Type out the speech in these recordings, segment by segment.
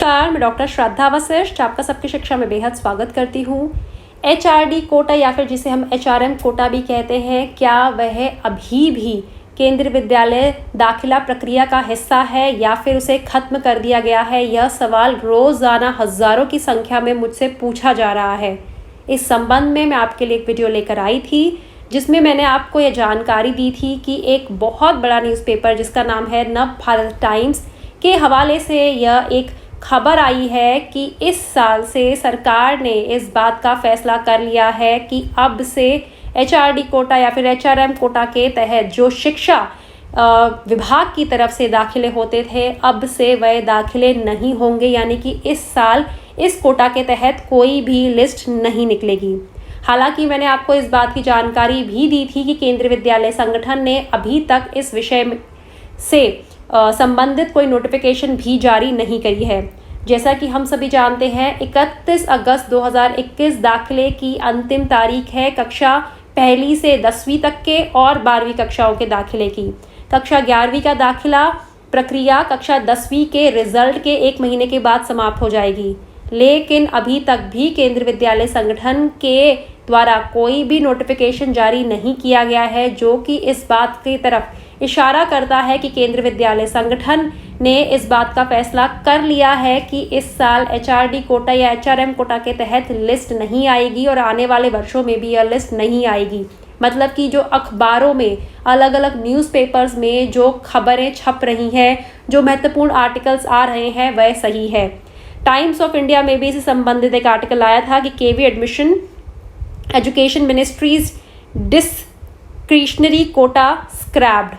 नमस्कार, मैं डॉक्टर श्रद्धा वशिष्ठ आपका सबकी शिक्षा में बेहद स्वागत करती हूँ। एचआरडी कोटा या फिर जिसे हम एचआरएम कोटा भी कहते हैं, क्या वह अभी भी केंद्रीय विद्यालय दाखिला प्रक्रिया का हिस्सा है या फिर उसे खत्म कर दिया गया है? यह सवाल रोज़ाना हज़ारों की संख्या में मुझसे पूछा जा रहा है। इस संबंध में मैं आपके लिए एक वीडियो लेकर आई थी जिसमें मैंने आपको यह जानकारी दी थी कि एक बहुत बड़ा न्यूज़पेपर जिसका नाम है नव भारत टाइम्स के हवाले से यह एक खबर आई है कि इस साल से सरकार ने इस बात का फैसला कर लिया है कि अब से एचआरडी कोटा या फिर एचआरएम कोटा के तहत जो शिक्षा विभाग की तरफ से दाखिले होते थे, अब से वह दाखिले नहीं होंगे। यानी कि इस साल इस कोटा के तहत कोई भी लिस्ट नहीं निकलेगी। हालांकि मैंने आपको इस बात की जानकारी भी दी थी कि केंद्रीय विद्यालय संगठन ने अभी तक इस विषय से संबंधित कोई नोटिफिकेशन भी जारी नहीं करी है। जैसा कि हम सभी जानते हैं, 31 अगस्त 2021 दाखिले की अंतिम तारीख है कक्षा पहली से 10वीं तक के और 12वीं कक्षाओं के दाखिले की। कक्षा 11वीं का दाखिला प्रक्रिया कक्षा 10वीं के रिजल्ट के 1 महीने के बाद समाप्त हो जाएगी। लेकिन अभी तक भी केंद्रीय विद्यालय संगठन के द्वारा कोई भी नोटिफिकेशन जारी नहीं किया गया है, जो कि इस बात की तरफ इशारा करता है कि केंद्रीय विद्यालय संगठन ने इस बात का फैसला कर लिया है कि इस साल एचआरडी कोटा या एचआरएम कोटा के तहत लिस्ट नहीं आएगी और आने वाले वर्षों में भी यह लिस्ट नहीं आएगी। मतलब कि जो अखबारों में अलग अलग न्यूज़पेपर्स में जो खबरें छप रही हैं, जो महत्वपूर्ण आर्टिकल्स आ रहे हैं, वह सही है। टाइम्स ऑफ इंडिया में भी इससे संबंधित एक आर्टिकल आया था कि KV admission education ministry's discretionary quota scrapped.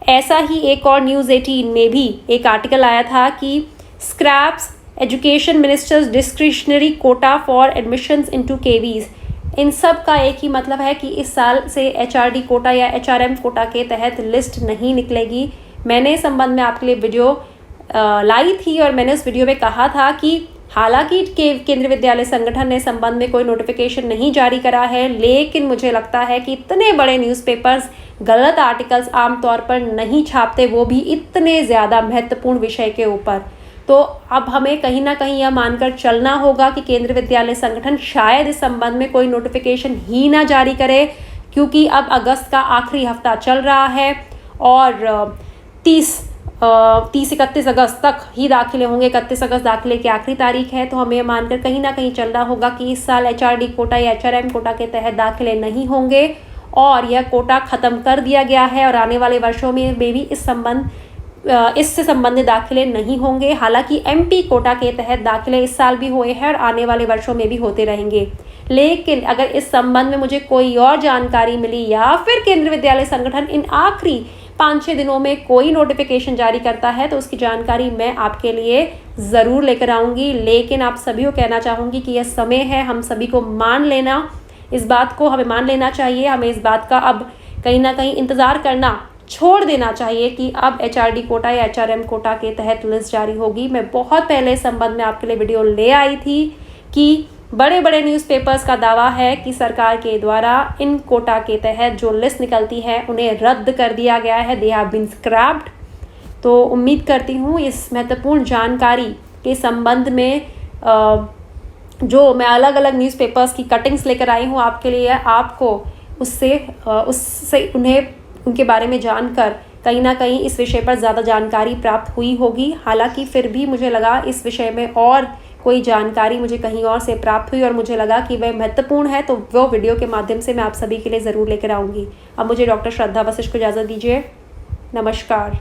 ऐसा ही एक और न्यूज़ 18 में भी एक आर्टिकल आया था कि scraps education minister's discretionary quota for admissions into KVs. इन सब का एक ही मतलब है कि इस साल से एचआरडी कोटा या एचआरएम कोटा के तहत लिस्ट नहीं निकलेगी। मैंने इस संबंध में आपके लिए वीडियो लाई थी और मैंने उस वीडियो में कहा था कि हालांकि केंद्रीय विद्यालय संगठन ने संबंध में कोई नोटिफिकेशन नहीं जारी करा है, लेकिन मुझे लगता है कि इतने बड़े न्यूज़पेपर्स गलत आर्टिकल्स आमतौर पर नहीं छापते, वो भी इतने ज़्यादा महत्वपूर्ण विषय के ऊपर। तो अब हमें कहीं ना कहीं यह मानकर चलना होगा कि केंद्रीय विद्यालय संगठन शायद इस संबंध में कोई नोटिफिकेशन ही ना जारी करे, क्योंकि अब अगस्त का आखिरी हफ्ता चल रहा है और 30-31 अगस्त तक ही दाखिले होंगे। 31 अगस्त दाखिले की आखिरी तारीख है। तो हमें यह मानकर कहीं ना कहीं चलना होगा कि इस साल एचआरडी कोटा या एचआरएम कोटा के तहत दाखिले नहीं होंगे और यह कोटा ख़त्म कर दिया गया है और आने वाले वर्षों में भी इससे संबंधित दाखिले नहीं होंगे। हालांकि एमपी कोटा के तहत दाखिले इस साल भी हुए हैं और आने वाले वर्षों में भी होते रहेंगे। लेकिन अगर इस संबंध में मुझे कोई और जानकारी मिली या फिर केंद्रीय विद्यालय संगठन इन आखिरी 5-6 दिनों में कोई नोटिफिकेशन जारी करता है तो उसकी जानकारी मैं आपके लिए ज़रूर लेकर आऊँगी। लेकिन आप सभी को कहना चाहूँगी कि यह समय है हम सभी को मान लेना, इस बात को हमें मान लेना चाहिए। हमें इस बात का अब कहीं ना कहीं इंतज़ार करना छोड़ देना चाहिए कि अब एचआरडी कोटा या एचआरएम कोटा के तहत लिस्ट जारी होगी। मैं बहुत पहले इस संबंध में आपके लिए वीडियो ले आई थी कि बड़े बड़े न्यूज़पेपर्स का दावा है कि सरकार के द्वारा इन कोटा के तहत जो लिस्ट निकलती है उन्हें रद्द कर दिया गया है, दे हैव बीन स्क्रैप्ड। तो उम्मीद करती हूँ इस महत्वपूर्ण जानकारी के संबंध में जो मैं अलग अलग न्यूज़पेपर्स की कटिंग्स लेकर आई हूँ आपके लिए, आपको उससे उनके बारे में जानकर कहीं ना कहीं इस विषय पर ज़्यादा जानकारी प्राप्त हुई होगी। हालांकि फिर भी मुझे लगा इस विषय में और कोई जानकारी मुझे कहीं और से प्राप्त हुई और मुझे लगा कि वह महत्वपूर्ण है, तो वो वीडियो के माध्यम से मैं आप सभी के लिए ज़रूर लेकर आऊँगी। अब मुझे डॉक्टर श्रद्धा वशिष्ठ को इजाज़त दीजिए। नमस्कार।